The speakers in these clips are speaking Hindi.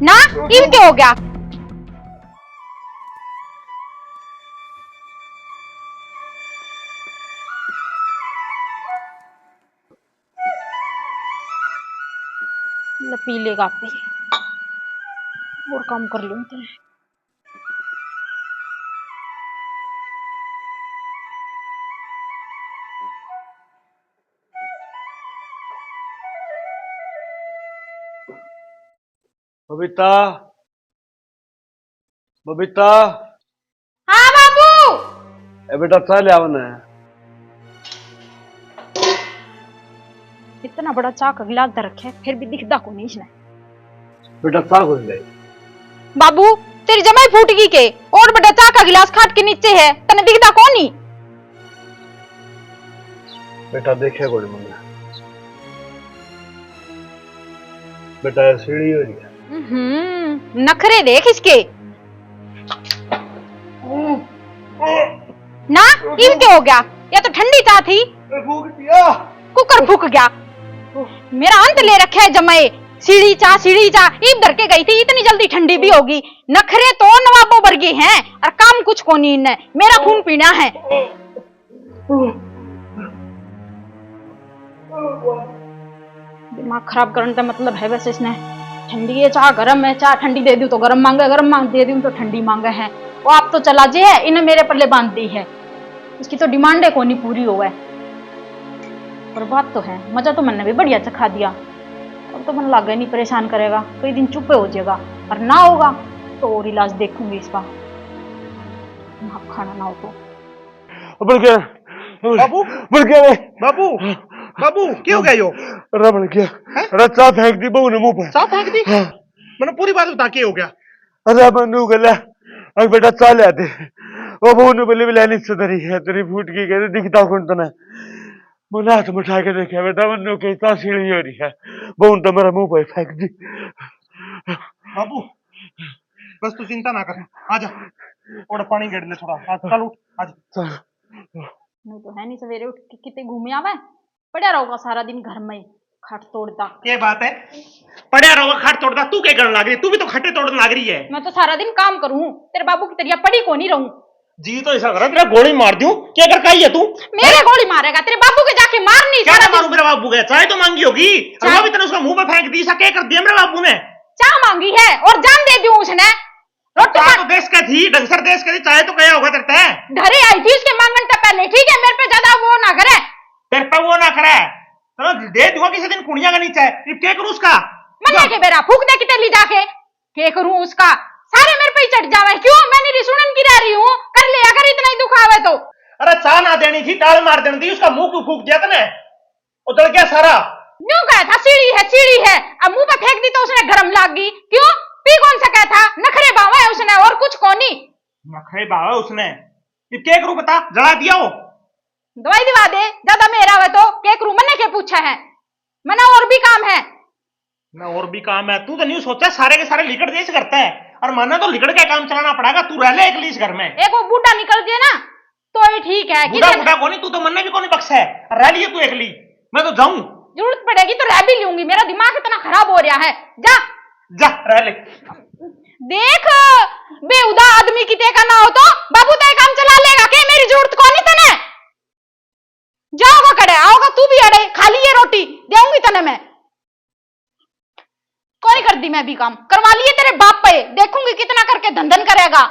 ना इम क्या हो गया? पी लेगा पी और काम कर लूं तो। बबीता, बबीता। हाँ बाबू। ए बेटा चाय ले आओ ना। इतना बड़ा चाय का गिलास धर रखे फिर भी दिखदा को नहीं इसने। बेटा चाय घुल गई। बाबू तेरी जमाई फूट गई के और बड़ा चाय का गिलास खाट के नीचे है तने दिखदा को नहीं? बेटा देखे गोड़ी मंगा। बेटा सीढ़ी हो रही है। नखरे देख इसके। ना इम क्या हो गया? या तो ठंडी चाय थी। फूक दिया। कुकर फूक गया। मेरा अंत ले रखा है जमाई। सीढ़ी चा ईब धर के गई थी इतनी जल्दी ठंडी भी होगी। नखरे तो नवाबों वर्गे हैं और काम कुछ को नहीं इन्हें। मेरा खून पीना है। दिमाग खराब करने का मतलब है वैसे इसने। ठंडी है चाह गरम है, चाह ठंडी दे दूं तो गरम मांगे, गरम मांग दे दूं तो ठंडी मांगे है। वो आप तो चला जे है इन्हें मेरे पल्ले बांध दी है। इसकी तो डिमांड है कोनी पूरी हो है। पर बात तो है मजा तो मैंने भी बढ़िया चखा दिया। अब तो मन लागे नहीं परेशान करेगा, कई दिन चुप हो जाएगा और ना होगा तो और इलाज देखूंगी इसका। खाना ना हो तो बढ़ गया बाबू, बढ़ गया बाबू, बाबू क्या हो गया यो? अरे बढ़ गया। अरे चाय फेंक दी बहू ने मुंह पर। चाय फेंक दी? मैंने पूरी बात बता क्या हो गया? अरे मनु गला अब बेटा चाय ले आते। वो बहू ने बोले लेनी सुधरी है तेरी फूट की कहते दिखता कौन तो ना। मुझे हाथ में उठा के देखा बेटा मनु की चाय सीढ़ी हो रही है। बहू ने तो मेरा मुंह पर फेंक दी। बाबू बस तू चिंता ना कर, आजा और पानी गेड़ ले थोड़ा। चल उठ आजा। नहीं तो है नहीं सवेरे उठ के कितने घूमे आवे पड़ा रहोगा सारा दिन घर में खाट तोड़ता। क्या बात है? पड़े रहोगा खाट तोड़ता? तू क्या करने लग रही है? तू भी तो खट्टे तोड़ने लग रही है। मैं तो सारा दिन काम करूं तेरे बाबू की तरह पड़ी को नहीं रहूं। जी तो ऐसा करा तेरा गोली मार दूं क्या कर काई है तू? मेरे गोली मारेगा तेरे बाबू के जाके मार नहीं। क्या ना मारूं? मेरा बाबू गया चाय तो मांगी होगी। वो भी तने उसका मुंह पे फेंक दी। सा क्या कर दिया मेरे बाबू ने? चाय मांगी है और जान दे दूं उसने। चाय तो देश का थी, ढंगसर देश का थी, चाय तो गया होगा तेरे पे। घरे आई थी उसके मांगन से पहले। ठीक है मेरे पे ज्यादा वो ना करे। तेरे पे वो ना करे चलो दे दूंगा किसी दिन कुड़िया का नीचे। क्या करूं उसका? मन्ने के बेरा फूक दे किते ली जाके के करूं उसका? सारे मेरे पे ही चढ़ जावे। क्यों मैंने रिसुनन की रह रही हूं? कर ले अगर इतना ही दुख आवे तो। अरे चाह ना देनी थी, टाल मार देनी थी। उसका मुंह क्यों फूक दिया तने? उधर क्या सारा न्यू कहा था सीढ़ी है अब मुंह पे फेंक दी तो उसने गरम लाग गई। क्यों पी कौन सा कहा था? नखरे बावा है उसने और कुछ कोनी। नखरे बावा उसने? ये क्या करूं बता? जला दिया हो? दवाई दिवा दे ज्यादा मेरा हुआ तो। के करूं मन्ने के पूछा है? मना और भी काम है ना और भी काम है? तू तो नहीं सोचा सारे के सारे लिकड़ देश करता है और माना तो लिकड़ का काम चलाना पड़ेगा। तू रह ले अकेली इस घर में। एक वो बूढ़ा निकल जाए ना तो ये ठीक है। बूढ़ा बूढ़ा कोनी तू तो मन्ने भी कोनी बख्श है। रह लिए तू अकेली, मैं तो जाऊं। जरूरत पड़ेगी तो रह भी लूंगी। मेरा दिमाग इतना खराब हो रहा है। जा जा रह ले। देख बेहुदा आदमी की का ना हो तो बाबू ते काम चला लेगा के? मेरी जरूरत कोनी तने। जाओगा कड़े आओगा तू भी अड़े खाली ये रोटी देऊंगी तने मैं। कोई कर दी मैं भी काम करवा लिए तेरे बाप पे। देखूंगी कितना करके धंधन करेगा।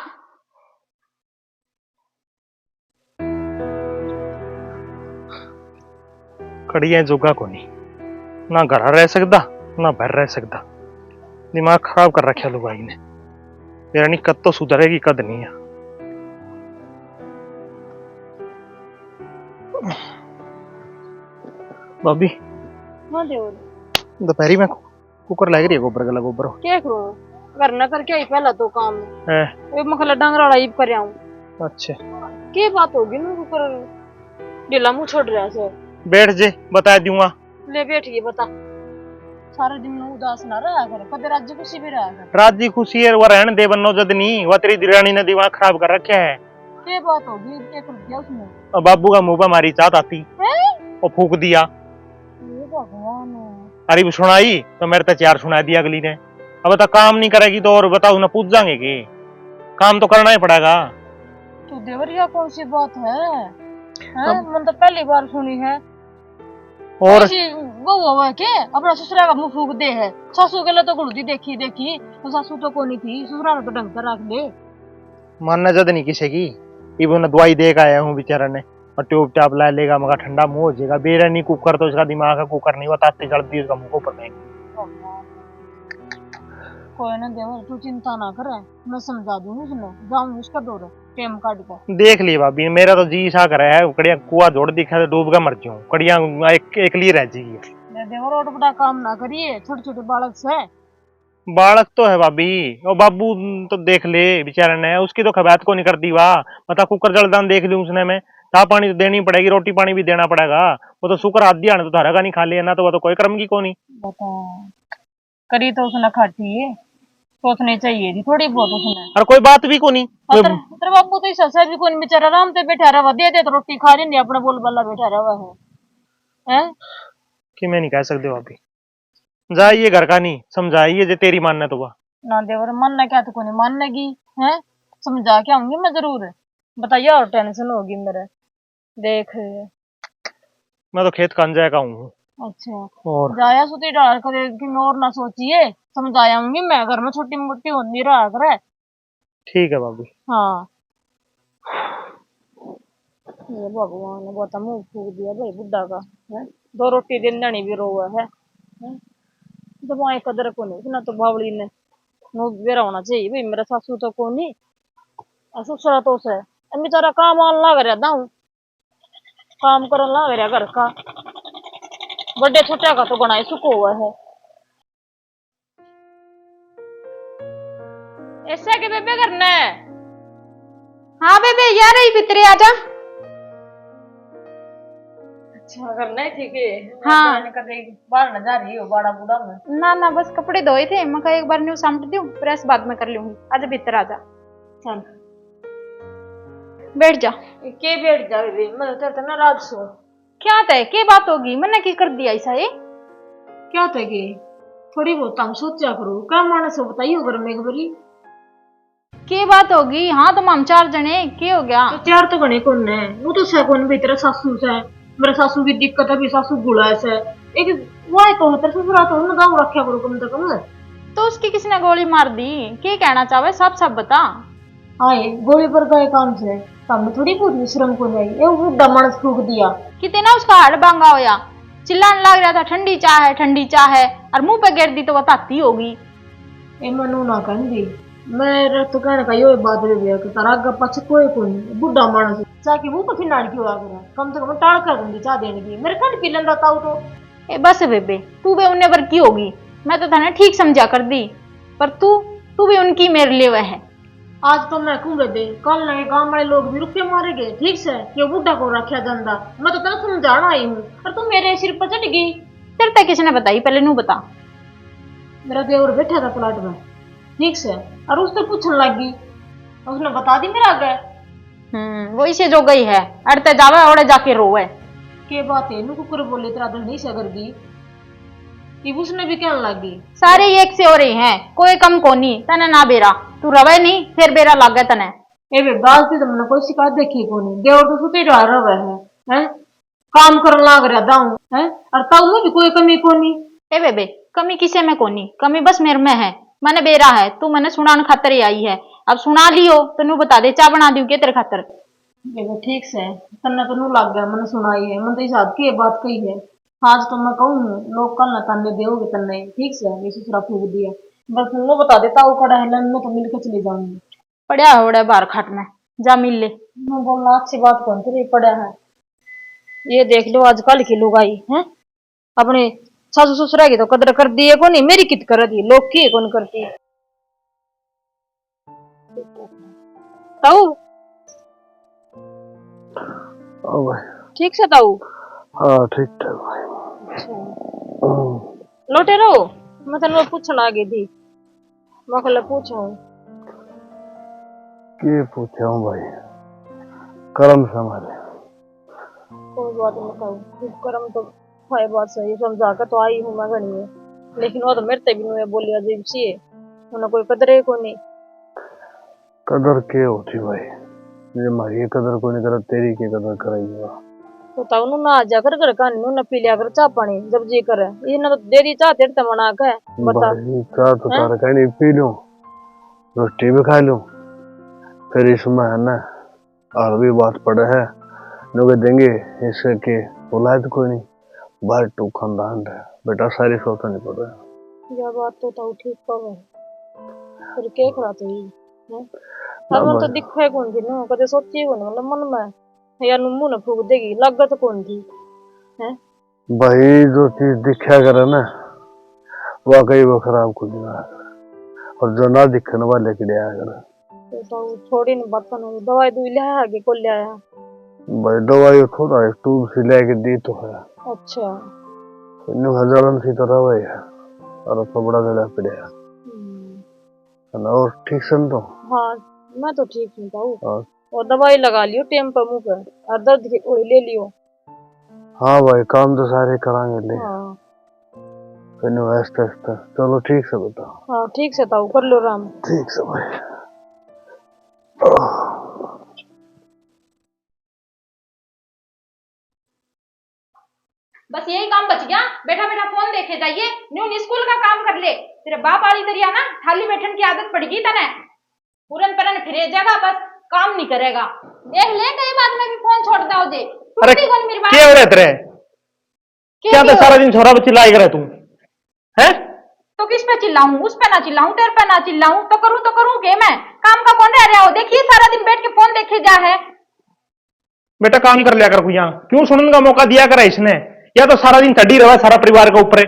कड़िया जोगा को नहीं ना घर रह सकता ना बाहर रह सकता। दिमाग खराब कर रखा लुगाई ने। मेरा नहीं कद तो सुधरेगी कद नहीं है। भाभी दोपहरी में कुकर लग रही है गोबर गला गोबर क्या करूं करना करके आई पहला तो काम है। ए मखला डांगरा लाइव कर आऊं। अच्छा के बात होगी ना कुकर ढीला मुंह छोड़ रहा है। बैठ जे बता दूंगा। ले बैठिए बता। सारे दिन उदास ना रहा कर कदे राज्य खुशी भी रहा कर। राजी खुशी है वो रहने दे बन्नो जद नहीं वो तेरी दिरानी ने दिमाग खराब कर रखे है। के बात होगी क्या कर दिया उसने? और बाबू का मुंह पर मारी चाहत आती और फूक दिया। अरे वो सुनाई तो मेरे तो चार सुना दिया अगली ने। अब बता काम नहीं करेगी तो और बताओ ना पूछ जाएंगे कि काम तो करना ही पड़ेगा। तो देवरिया कौन सी बात है? मैंने तो पहली बार सुनी है। और ऐसी वो हुआ के अपना ससुरा का मुंह फूक दे है। सासू के लिए तो गुड़ती देखी देखी, तो सासू तो कोनी थी, ससुरा ने तो ढंग से रख दे। मानना जद नहीं किसी की। इवन दवाई दे के आया हूँ बेचारा ने, और ट्यूब टाप ला लेगा मगर ठंडा मुंह हो जाएगा। बेरा नहीं कुकर तो इसका दिमाग है, कुकर नहीं बताते चढ़ती उसका मुंह को ऊपर नहीं। कोई ना देवर, तू चिंता ना करे, मैं समझा दूंगी उसने, जाऊंगी उसका दौर टेम काट कर। देख ली भाभी, मेरा तो जी सा कर है कड़िया कुआ जोड़ दिखा तो डूब के मर जाऊं, कड़िया एक लिए रह जाएगी। देवर और बड़ा काम ना करिए, छोटे छोटे बालक से। बालक तो है भाभी, और बाबू तो देख ले बेचारे ने, उसकी तो खबैत को नहीं कर दी वाह। बता कुकर जलदान देख ली उसने में, ता पानी तो देनी पड़ेगी, रोटी पानी भी देना पड़ेगा। वो तो शुक्र आदि आने तो धारा का नहीं खा लिया ना, तो वो तो कोई कर्म की को नहीं। बता, करी तो उसने खाटी है, सोचनी चाहिए थी थोड़ी बहुत उसने। और कोई बात भी को नहीं। तेरे बाबू तो ऐसा भी कोई बेचारा आराम से बैठा रहा, दे दे तो रोटी खा रही नहीं, अपना बोल बल्ला बैठा रहा है। कि मैं नहीं कह सकते भाभी, जाइए घर का नहीं समझाइए जे तेरी मानना तो वह। ना देवर, मानना क्या तो कोई नहीं मानेगी है, समझा के आऊंगी मैं जरूर। बताइए, और टेंशन होगी मेरे, देख। मैं तो खेत कान जाएगा हूँ। अच्छा, और जाया सुती डाल कर कि मैं और ना सोचिए, समझा आऊंगी मैं, घर में छोटी मोटी हो नहीं रहा करे। ठीक है भाभी। हाँ, ये भगवान ने बहुत मुंह फूक दिया भाई बुड्ढा का है। दो रोटी दिन जानी भी रोवा है। दवाई कदर को नहीं ना, तो बावड़ी ने नो बेरा होना चाहिए भाई, मेरा सासू तो को नहीं, ससुरा तो से बेचारा काम आन लग रहा हूँ, काम करन लग रहा घर का, बड़े छोटे का तो बनाए सुखो हुआ है। ऐसा के बेबे करना है। हाँ बेबे, यार ही भीतरे आजा। अच्छा करना है, ठीक है। हाँ। कभी बाहर न जा रही हो बड़ा बूढ़ा में। ना ना, बस कपड़े धोए थे, मैं कहा एक बार न्यू सामट दूं, प्रेस बाद में कर लूंगी। आजा भीतर आजा, चल बैठ जा। के बैठ जा बेबी, मैं तो तेरे नाराज सो। क्या तय के बात होगी, मैंने की कर दिया ऐसा ये? क्या थे कि थोड़ी बहुत हम सोचा करो, क्या मानस हो बताइए घर में एक बारी। के बात होगी? हाँ तो हम चार जने, के हो गया? तो चार तो गणे कौन है, वो तो से कौन भी तेरा सासू से, मेरे सासू की दिक्कत है भी, सासू गुड़ा से एक वाय तो है तेरे ससुरा तो उन गांव रखा करो कम से कम। तो उसकी किसने गोली मार दी? के कहना चाहे सब सब बता। आए गोली पर गए काम से, हमने थोड़ी बहुत श्रम को नहीं, ये बुढ़ा मानस फूक दिया। कितना उसका हाड़ बांगा होया, चिल्लाने लग रहा था ठंडी चाह है ठंडी चाह है, और मुंह पे गिर दी तो बताती होगी। ए मनु ना कहंदी, मेरे तो कहने का यो बात रे भैया कि तारा आगे पीछे कोई को नहीं, बुढ़ा मानस चाकी वो तो फिर नाड़ क्यों आ गया, कम से कम टाल कर दूंगी चाह देने की, मेरे कल पी लेंदा ताऊ तो। ए बस बेबे, तू भी उन्ने पर की होगी, मैं तो थाने ठीक समझा कर दी, पर तू भी उनकी मेरे लिए वह है। आज तो मैं कहूँ दे, कल नहीं गांव वाले लोग भी रुपये मारे गए, ठीक से कि बुढ़ा को रखा जाता, मैं तो तेरा समझाना आई हूँ, और तू मेरे सिर पर चढ़ गई। तेरे तक किसने बताई, पहले नू बता। मेरा देवर बैठा था प्लाट में, ठीक से, और उससे पूछने लगी, उसने बता दी मेरा आगे। वो इसे जो गई है, अड़ते जावे और जाके रोवे। के बात है, नुकु कर बोले तेरा दिल नहीं सगर दी, कि उसने भी कहने लगी। सारे एक से हो रही हैं, कोई कम कोनी, तने ना बेरा, तू रवे नहीं फिर बेरा लाग गया तने। ए बे गालती तो मैंने कोई शिकायत देखी को नहीं, देवर तो सुते रह रहा है, काम करने लग रहा दाऊ है, और ताऊ में भी कोई कमी को नहीं। ए बेबे, कमी किसे में कोनी, कमी बस मेरे में है, मैंने बेरा है, तू मैंने सुनाने खातर ही आई है, अब सुना लियो तो नू बता दे, चा बना दी के तेरे खातर। ठीक से तन्ने तो नू लग गया, मैंने सुनाई है, मैंने तो इस हाथ की बात कही है, आज तो मैं कहूँ लोग कल न तन्ने देोगे तन्ने, ठीक से ये ससुरा फूक दिया, बस वो बता देता वो खड़ा है, मैं तो मिलकर चली जाऊंगी। पड़ा है बाहर खाट में, जा मिल ले। मैं बोलना अच्छी बात कौन सी पड़ा है, ये देख लो आजकल की लुगाई है, अपने सासू ससुरा की तो कदर कर दी है को नहीं, मेरी कित कर दी, लोग की कौन करती है। ताऊ ठीक से ताऊ। हाँ ठीक ठाक। लौटे रहो, मैं तेन पूछना आ गई थी, मैं कल पूछूं। के पूछा हूँ भाई, कर्म से हमारे। कोई बात नहीं ताऊ, कर्म तो भाई बात सही समझा कर तो आई हूँ मैं घनी में, लेकिन वो तो मेरे ते भी नहीं बोली अजीब सी है, उन्हें कोई कदर को नहीं। कदर के होती भाई, ये हमारी कदर को नहीं करा, तेरी की कदर कराई। तो तब नु ना जा कर घर का नु ना पी लिया कर चाह पानी जब जी करे, ये ना तो देरी चाह तेरे ते मना के बता। भाई चाह तो तार कहनी पी लूं, रोटी भी खा लूं, फिर इसमें है ना और भी बात पड़े है, लोग देंगे इससे के औलाद कोई नहीं, बाहर टू खानदान है बेटा, सारी सोचा नहीं पड़ रहा। यह बात तो ठीक कहो, फिर क्या करा तू है? अब तो दिखे कौन थी नो, कदे सोची कौन, मतलब मन में या नु मुंह न फूक देगी लागत कौन थी है? भाई जो चीज दिखा करे ना वाकई वो खराब कुछ ना, और जो ना दिखने वाले के लिए आया तो थोड़ी न बात ना, दवाई दूई ले आगे को ले आया। भाई दवाई थोड़ा एक ट्यूब से लेके दी तो है। अच्छा इन्हें हजारन सी तरह वही है, और तो बड़ा गला पड़े है ना, और ठीक सुन तो। हाँ मैं तो ठीक हूँ ताऊ, और दवाई लगा लियो टाइम पर मुंह पे, और दर्द की गोली ले लियो। हाँ भाई काम तो सारे करांगे ले, हाँ आस्ते आस्ते चलो ठीक से बताओ। हाँ ठीक से ताऊ कर लो राम। ठीक से भाई। बस यही काम बच गया, बैठा बैठा फोन देखे जाइए, न्यू स्कूल का काम कर ले। तेरे बाप वाली तरिया ना थाली बैठन की आदत पड़ गई तने, पूरन परन फिरे जाएगा, बस काम नहीं करेगा। देख ले कई बात में भी फोन छोड़ दो जे। अरे क्या हो रहा है तेरे, क्या तो सारा दिन छोरा बच्ची लाई करे तू है? तो किस पे चिल्लाऊं, उस पे ना चिल्लाऊं, तेरे पे ना चिल्लाऊं, तो करूं के मैं? काम का कौन रह रहा हो? देखिए सारा दिन बैठ के फोन देखे जा है। बेटा काम कर लिया कर, कोई यहाँ क्यों सुनने का मौका दिया करा इसने, या तो सारा दिन चढ़ी रहा सारा परिवार के ऊपर।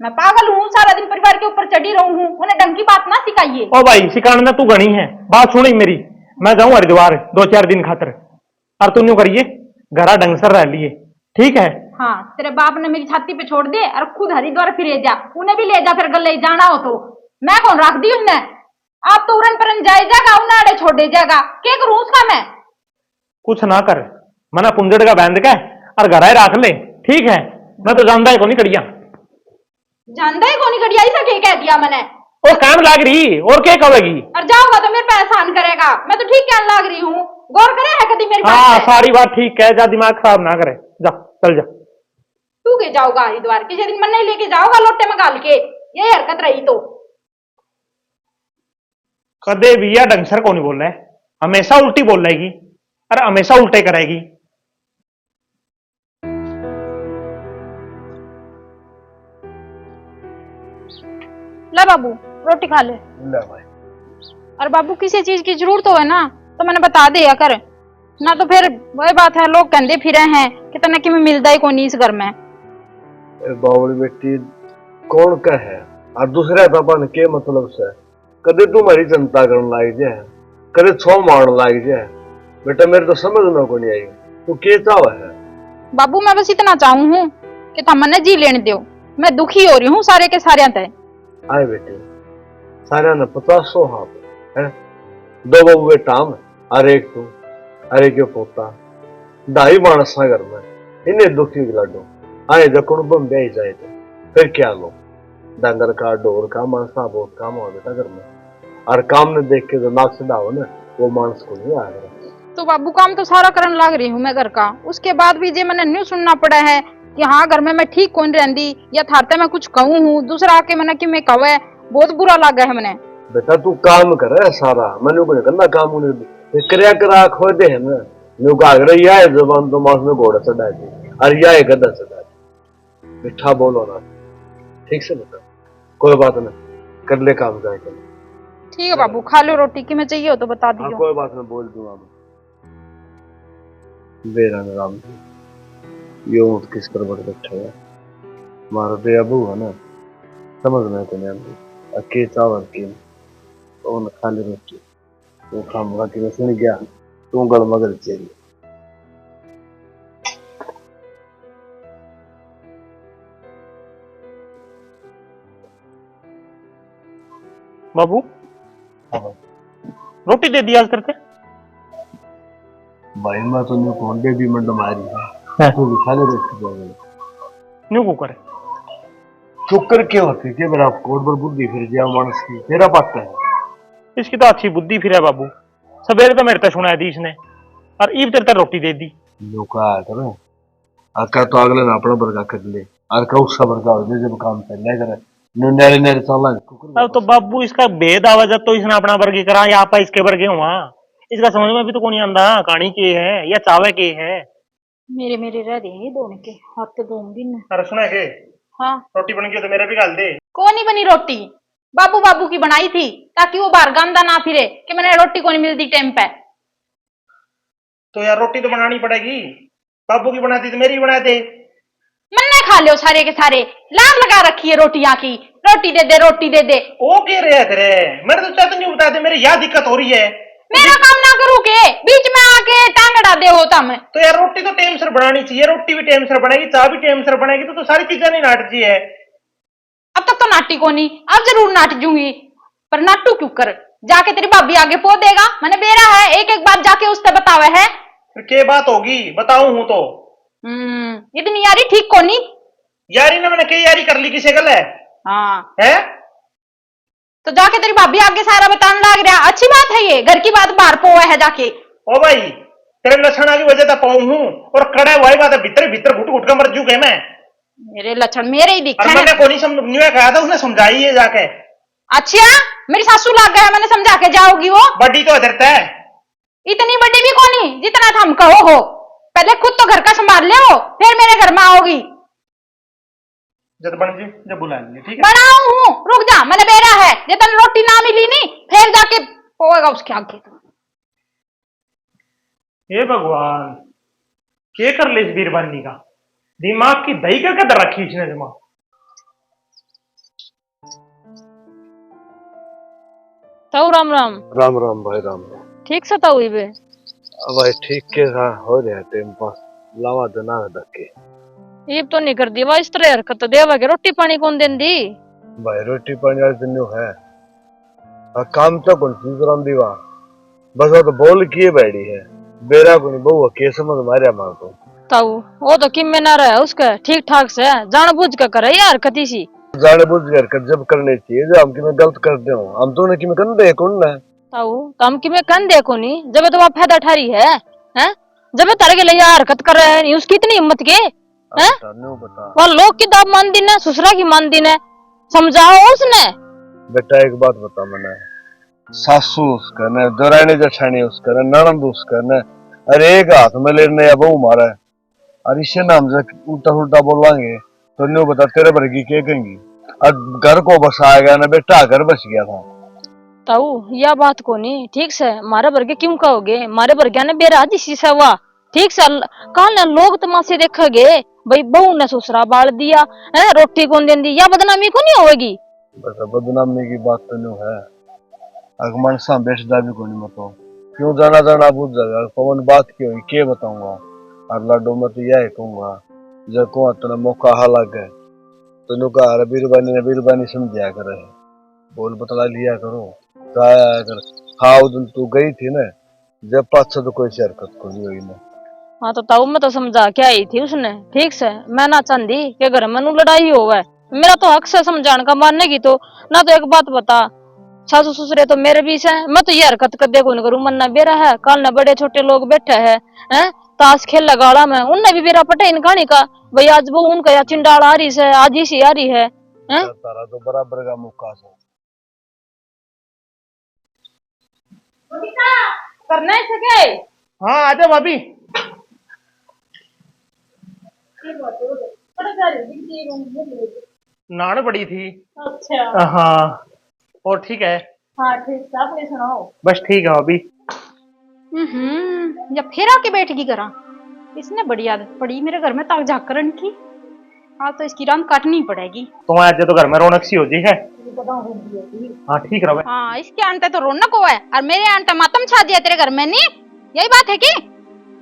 मैं पागल हूँ सारा दिन परिवार के ऊपर चढ़ी रहूं हूँ? उन्हें ढंग की बात ना सिखाइए। ओ भाई सिखाने तू घनी है, बात सुनी मेरी, मैं जाऊं हरिद्वार 2-4 दिन खातर, और तू न्यू करिए घरा ढंग से रह लिए, ठीक है? हाँ तेरे बाप ने मेरी छाती पे छोड़ दे और खुद हरिद्वार फिरे जा, उन्हें भी ले जा, फिर गले जाना हो तो मैं कौन रख दी उन्हें? आप तो उड़न परन जाए जाएगा, उन्हें आड़े छोड़ दे जाएगा, क्या करूं उसका मैं? कुछ ना कर, मना पुंजड़ का बैंड का और घर आए रख ले, ठीक है? मैं तो जानता है को नहीं करिया, जानता है कौन कड़िया, ऐसा क्या कह दिया मैंने? वो काम लाग रही और क्या कहेगी? और जाऊंगा तो मेरे पे एहसान करेगा, मैं तो ठीक कहने लाग रही हूँ, गौर करे है कभी मेरी बात हाँ पे? सारी बात ठीक है, जा दिमाग खराब ना करे, जा चल जा। तू के जाओगा हरिद्वार, किसी दिन मन नहीं लेके जाओगा लोटे में गाल के, यही हरकत रही तो। कदे भी या ढंग सर को नहीं बोल रहा है, हमेशा उल्टी बोल रहेगी, अरे हमेशा उल्टे करेगी। ले बाबू रोटी खा ले। ले भाई। और बाबू किसी चीज की जरूरत हो है ना तो मैंने बता दिया कर, ना तो फिर वही बात है, लोग कहते फिरे हैं कितना कि मैं मिलता ही कोई नहीं इस घर में। बावली बेटी कौन का है और दूसरा तपन के मतलब से, कदे तुम्हारी चिंता करने लाग जाए, कदे छो मारने लाग जाए, बेटा मेरे तो समझ में को नहीं आई, तू के चाव है? बाबू मैं बस इतना चाहूं हूँ कि तुम मने जी लेने दो, मैं दुखी हो रही हूँ सारे के सारे तय। आए बेटे सारे ने 50 हाँ है, 2 बबू बेटा हम, अरे एक तू अरे क्यों पोता, 2.5 मानस घर में, इन्हें दुखी लाडो आए जब बम ब्याई जाए तो फिर क्या लो, डंगर का डोर का मानसा बहुत काम हो बेटा घर में, और काम ने देख के जो नाक से डाहो ना वो मानस को नहीं आएगा। तो बाबू काम तो सारा करने लग रही हूँ मैं घर का, उसके बाद भी जे मैंने न्यू सुनना पड़ा है कि हाँ घर में मैं ठीक कौन रहती, या थारते मैं कुछ कहूँ हूँ दूसरा आके मैंने कि मैं कहे, बहुत बुरा लगा है मैंने। बेटा तू काम करे सारा, मैंने को करना काम उन्हें करया करा खो दे है ना, न्यू का अगर या जबान तो मांस में घोड़ा चढ़ा दी और या गधा चढ़ा दी, मिठा बोलो ना ठीक से बेटा, कोई बात नहीं कर ले काम जाए कर। ठीक है बाबू खा लो रोटी, की मैं चाहिए हो तो बता दियो। कोई बात नहीं बोल दूंगा मैं। बेरा राम यो उठ किस पर बढ़ बैठा है, मारो दे अबू है ना, समझ में तो नहीं आती अके चावल की तो न खाली रोटी तो खाऊंगा कि मैं सुन गया तू गल मगर चेरी। बाबू रोटी दे दिया करते भाई मैं तो नहीं कौन दे दी मंड मारी है, तू भी खा ले रोटी दे। न्यू कुकर है। कुकर क्या होती है मेरा कोड पर बुद्धि फिर गया मानस की तेरा पता है। इसकी तो अच्छी बुद्धि फिर है बाबू। सवेरे तो मेरे तक सुनाया दी इसने और ईब तेरे तक रोटी दे दी। लोका करे आका तो अगले ना अपना बरगा कर ले और का उसका बरगा हो जाए जब काम कर ले करे नुनेरे नेरे चला कुकर। अब तो बाबू इसका भेद आवा जब तो इसने अपना वर्गी करा या आपा इसके वर्गे हुआ। इसका समझ में भी तो कौन आंदा कहानी के है या चावे के है। मेरे मेरे रह देंगे दोनों के हाथ तो दूंगी ना। अरे सुना के हाँ रोटी बन गई तो मेरे भी गाल दे। कौन नहीं बनी रोटी? बाबू बाबू की बनाई थी ताकि वो बाहर गंदा ना फिरे कि मैंने रोटी को नहीं मिलती टाइम पे। तो यार रोटी तो बनानी पड़ेगी। बाबू की बनाती तो मेरी बना दे। मन्ने खा लो सारे के सारे लाम लगा रखी है रोटियां की। रोटी दे दे रोटी दे दे। ओ कह रहे है तेरे मेरे तो चाहते नहीं बता दे मेरी यह दिक्कत हो रही है। मेरा काम ना करूँ के बीच में आके टांग अड़ा दे होता मैं। तो यार रोटी तो टाइम से बनानी चाहिए। रोटी भी टाइम से बनेगी चाय भी टाइम से बनेगी तो सारी चीजें नहीं नाटती है। अब तक तो नाटी को नहीं अब जरूर नाट जूंगी पर नाटू क्यों कर जाके तेरी भाभी आगे पो देगा। मैंने बेरा है एक एक बात जाके उससे बतावे है। फिर क्या बात होगी बताऊं हूं तो। इतनी यारी ठीक को नहीं। यारी ने मैंने क्या यारी कर ली किसे गल है? हाँ है तो जाके तेरी भाभी आगे सारा बताने लग रहा। अच्छी बात है ये घर की बात बाहर पोवा है जाके। ओ भाई तेरे लक्षण की वजह से पाऊं हूं और कड़ा हुआ बात है भीतर भीतर घुट घुट कर मर जू गए मैं। मेरे लक्षण मेरे ही दिखे मैंने को नहीं समझ कहा था उसने समझाई है जाके। अच्छा मेरी सासू लग गया मैंने समझा के जाओगी वो। बड़ी तो अधरता है इतनी बड़ी भी कौन नहीं जितना तुम कहो हो। पहले खुद तो घर का संभाल ले हो फिर मेरे घर में आओगी। जब बन जी जब बुला ली ठीक है। बनाऊ हूँ रुक जा मैंने बेरा है जितनी रोटी ना मिली नहीं फिर जाके पोएगा उसके आगे। हे भगवान क्या कर ले इस बीरबानी का दिमाग की दही करके दर रखी इसने जमा। ताऊ राम राम। राम राम भाई राम राम। ठीक से ताऊ इबे भाई ठीक के था हो रहा टाइम पास लावा दना धक्के। ईब तो नहीं कर दी वा इस तरह हरकत तो देवा के रोटी पानी कौन देन दी। भाई रोटी पानी वाले दिन है काम तो कौन चीज राम दीवा बस वो तो बोल किए बैठी है बेरा को नहीं बहु के समझ मारे मार को। ताऊ वो तो किम में ना रहा उसका ठीक ठाक से जान बुझ कर करे यार कती सी। जाने बुझ कर जब करने चाहिए जो हम कि मैं गलत कर दे हम तो ने कि मैं कर दे कौन ना ताऊ तो हम कि मैं कन देखो नहीं जब तो वहां फायदा ठहरी है हैं जब तारे के लिए यार हरकत कर रहे हैं उसकी इतनी हिम्मत के हैं बता वो लोग की दाब मान दी ना ससुरा की मान दी ना समझाओ उसने। बेटा एक बात बता मैंने सासू उसका न दौरानी जठानी उसका न ननंद उसका न अरे एक हाथ में लेने या बहु मारा है और इसे नाम से उल्टा उल्टा बोलांगे तो न्यू बता तेरे वर्गी के कहेंगी और घर को बसाएगा ना बेटा घर बस गया था। ताऊ यह बात को नहीं ठीक से मारे वर्गे क्यों कहोगे मारे वर्गे ने बेरा जिसी से हुआ ठीक से कल न लोग तमाशे देखेंगे भाई बहू ने ससुरा बाल दिया है रोटी कौन देन दी या बदनामी को नहीं होगी। बदनामी की बात तो न्यू है अगमन सा बेचदा भी को नहीं मतलब क्यों जाना जाना बुझ जाएगा कौन बात की हुई के बताऊंगा और लाडो में तो यह कहूंगा जब को इतना मौका हाल गए तो नु का बीरबानी समझा करे बोल बतला लिया करो कर हाँ दिन तू गई थी ना जब पास तो कोई हरकत को नहीं हुई ना। हाँ तो ताऊ मैं तो समझा के आई थी उसने ठीक से मैं ना चाहती कि घर में लड़ाई हो गए मेरा तो हक से समझाने का मानने की तो ना तो एक बात बता सासू ससुरे तो मेरे बीच है मैं तो ये हरकत कर दे कौन करूं मन ना बेरा है कल ना बड़े छोटे लोग बैठे हैं ताश खेल लगाड़ा में उनने भी बेरा पटे इन कहानी का भाई आज वो उनका या चिंडाल आ रही है आज इसी आ रही है तारा तो बराबर का मुक्का से करना है सके। हाँ आजा भाभी। नान पड़ी थी। अच्छा हाँ और ठीक है। हाँ ठीक आपने सुनाओ। बस ठीक है भाभी। या फिर आके बैठ गई करा इसने बड़ी आदत पड़ी मेरे घर में ताक झाक करन की। हाँ तो इसकी रात काटनी पड़ेगी। तो आज तो घर में रौनक सी हो जी है। हाँ ठीक रहा। हाँ इसके आंटे तो रौनक हुआ है और मेरे आंटा मातम छा दिया तेरे घर में नहीं यही बात है की।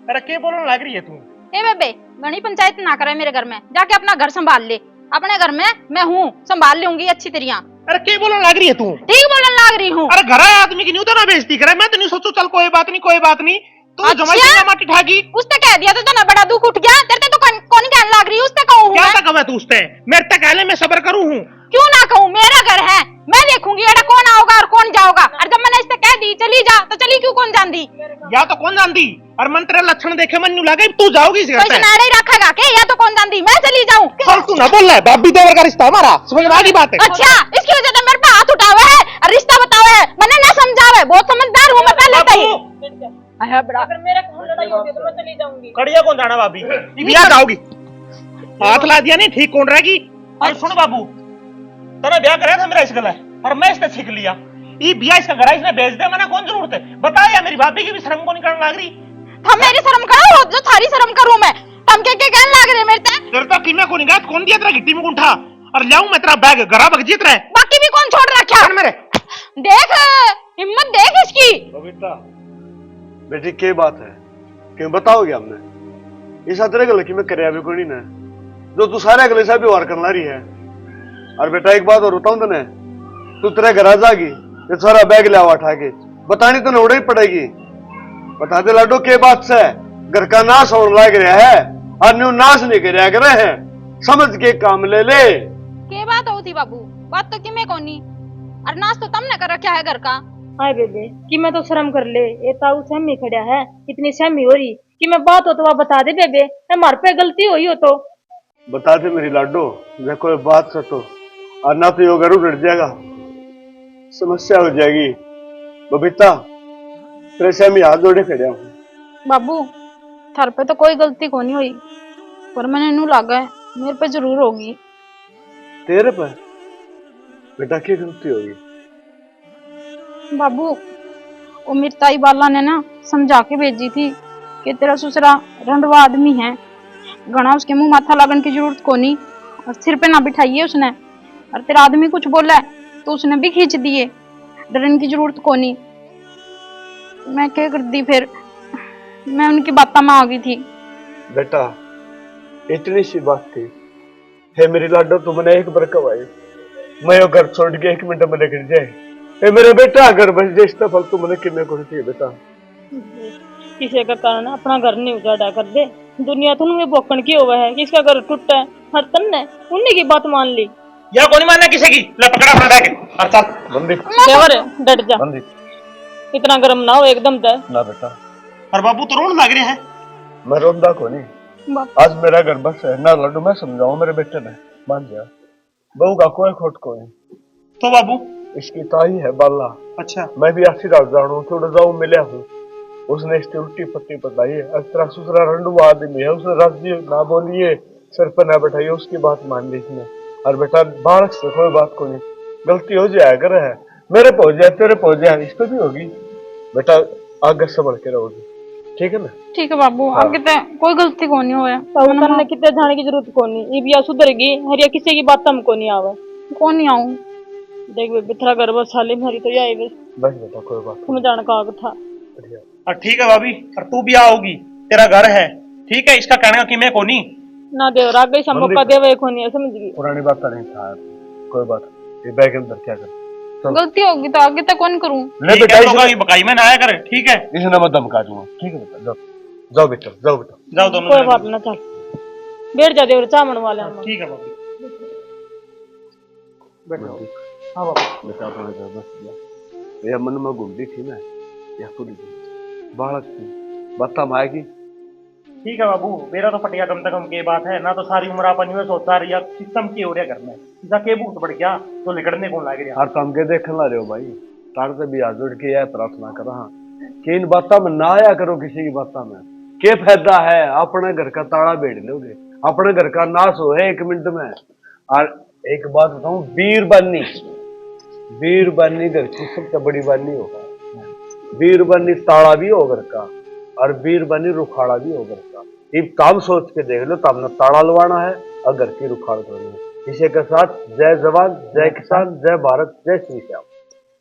अरे क्या बोलने लग रही है तू? ए बेबे घनी पंचायत ना करे मेरे घर में जाके अपना घर संभाल ले। अपने घर में मैं हूँ संभाल लूंगी अच्छी तरह। अरे क्या बोलने लग रही है तू? ठीक बोलने लग रही हूँ। अरे घर आए आदमी की न्यू तो ना बेइज्जती करे मैं तो नहीं सोचू चल कोई बात नहीं तू जमाई से माटी ठागी उसने कह दिया तो ना बड़ा दुख उठ गया तेरे तो कौन कहने लग रही उसने कहूँ क्या तक है तू उससे मेरे तक कहले मैं सबर करूं हूं क्यों ना कहूँ मेरा घर है मैं देखूंगी एड़ा कौन आओगा और कौन जाओगा और जब मैंने इससे कह दी चली जा तो चली क्यों कौन जानती या तो कौन जानती और मन तेरे लक्षण देखे मन न्यू लगे तू जाओगी इस घर तो पे इसे नाड़े ही रखेगा के या तो कौन जानती मैं चली जाऊं चल तू ना बोल रहा है बाबी देवर का रिश्ता हमारा समझ में आ गई बात है अच्छा इसकी वजह से मेरे पे हाथ उठावे है और रिश्ता बतावे है मैंने ना समझावे बहुत समझदार हूँ मैं पहले से ही आया बड़ा अगर मेरे को लड़ाई होगी तो मैं चली जाऊंगी। कड़िया कौन जाना भाभी बिया जाओगी हाथ ला दिया नहीं ठीक कौन रहेगी और सुन बाबू तेरा ब्याह कराया था मेरा इस गला और मैं इसने सीख लिया ये बिया इसका घर इसने भेज दे मैंने कौन जरूरत है बता या मेरी भाभी की भी शर्म को निकलने लग रही हम मेरी शर्म करो जो थारी शर्म करूं मैं तुम के कहने लग रहे मेरे ते तेरे तो कीमे को निगाह कौन दिया तेरा गिट्टी में उठा और लाऊं मैं तेरा बैग घरा भग जीत रहा है बाकी भी कौन छोड़ रखा मेरे देख हिम्मत देख इसकी बबीता बेटी क्या बात है क्यों बताओगे हमने इस अतरे गल की मैं करया भी कोई ना जो तू सारे अगले से व्यवहार करना रही है और बेटा एक बात और बताऊं तने तू तेरे घर आ जागी ये सारा बैग ले आवा उठा के बतानी तो उड़े ही पड़ेगी बता दे लाडो के बात से घर का नाश होने लग रहा है और न्यू नाश नहीं कर रहे हैं समझ के काम ले ले के बात होती बाबू बात तो किमे कोनी और नाश तो तुमने कर रखा है घर का हाय बेबे कि मैं तो शर्म कर ले ये ताऊ सहमी खड़ा है इतनी सहमी हो रही कि मैं बात हो तो वह बता दे बेबे हमारे पे गलती हुई हो तो बता दे मेरी लाडो मैं कोई बात से तो और ना तो योगा उड़ जाएगा समस्या हो जाएगी बबीता तेरे से मैं हाथ जोड़े खड़े हूँ बाबू थार पे तो कोई गलती को नहीं हुई पर मैंने नू लागा है मेरे पे जरूर होगी तेरे पर बेटा क्या गलती होगी बाबू वो मेरी ताई बाला ने ना समझा के भेजी थी कि तेरा ससुरा रंडवा आदमी है घना उसके मुंह माथा लगन की जरूरत को नहीं और सिर पे ना बिठाइए उसने और तेरा आदमी कुछ बोला है तो उसने भी खींच दिए डरने की जरूरत को नहीं मैं क्या कर दी फिर मैं उनकी बातों में आ गई थी बेटा इतनी सी बात थी हे मेरी लाडो तुमने एक बार कब आई मैं वो घर छोड़ के 1 मिनट में लेकर जाए हे मेरे बेटा घर बस जिसका फल तुमने किन्ने को थी बेटा किसी का कारण अपना घर नहीं उजाड़ा कर दे दुनिया तुम में बोकन की हुआ है किसका घर टूटा है हर तन ने उन्हीं की बात मान ली या कौन मानना किसी की ले पकड़ा अपना बैग और चल बंदी देवर डट जा बंदी इतना गर्म ना हो एकदम दे ना बेटा और बाबू तो रोन लग रहे हैं मैं रोंदा को नहीं आज मेरा घर बस है ना लड्डू मैं समझाऊं मेरे बेटे ने मान जा बहू का कोई खोट को नहीं तो बाबू इसकी ताई है बाला अच्छा मैं भी आशीर्वाद जानू थोड़ा जाऊं मिले हूँ उसने इसकी उल्टी पट्टी बताई है अतरा सुसरा रंडुआ आदमी है उसने राजी ना बोलिए सर पर ना बैठाइए उसकी बात मान ली इसने और बेटा बालक से कोई बात को नहीं गलती हो जाए अगर है मेरे पहुंच जाए तेरे पहुंच जाए इस पे भी होगी बेटा आगे संभल के रहोगी ठीक है ना ठीक है बाबू आगे तो कोई गलती को नहीं हुआ ताऊ करने कितने जाने की जरूरत को नहीं ये भी सुधरेगी हरिया किसी की बात हमको नहीं आवे कौन नहीं आऊं देख बेबे तेरा घर बस साले मारी तो जाए बस बस बेटा कोई बात तुम जाने का आग था और ठीक है भाभी और तू भी आओगी तेरा घर है ठीक है इसका कहने का कि मैं कोनी ना देव राग गई संभव का देव एक होनी है समझ गई पुरानी बात तो नहीं था कोई बात ये बैग अंदर क्या कर गलती होगी तो आगे तक कौन करूं ले बेटा की बकाई में ना आया कर ठीक है इसने मैं धमका दूंगा ठीक है बेटा जाओ जाओ बेटा जाओ बेटा जाओ दोनों कोई बात ना चल बैठ जा देव चामन वाले हम ठीक है भाभी बैठो हाँ बाबू बेटा थोड़ी देर बस ये मन में गुंडी थी ना या थोड़ी बालक थी बत्ता माएगी ठीक है बाबू मेरा तो फटिया कम से कम के बात है ना तो सारी उम्र अपन यूं सोचता रही सिस्टम की हो रहा घर में इसका के भूत बढ़ गया तो लिकड़ने कौन लग रहा हर तम के देखने ला रहे हो भाई तार से भी हाथ जोड़ के यह प्रार्थना कर रहा कि इन बातों में ना आया करो किसी की बातों में क्या फायदा है अपने घर का ताला बेड़ लोगे अपने घर का नाश हो है 1 मिनट में और एक बात बताऊं वीर बानी घर की सबसे बड़ी बानी हो वीर बानी ताला भी हो घर का और वीर बानी रुखाड़ा भी हो घर का ये काम सोच के देख लो तब न ताला लवाना है और घर की रुखाड़ करनी है इसी के साथ जय जवान जय किसान जय भारत जय श्री श्याम।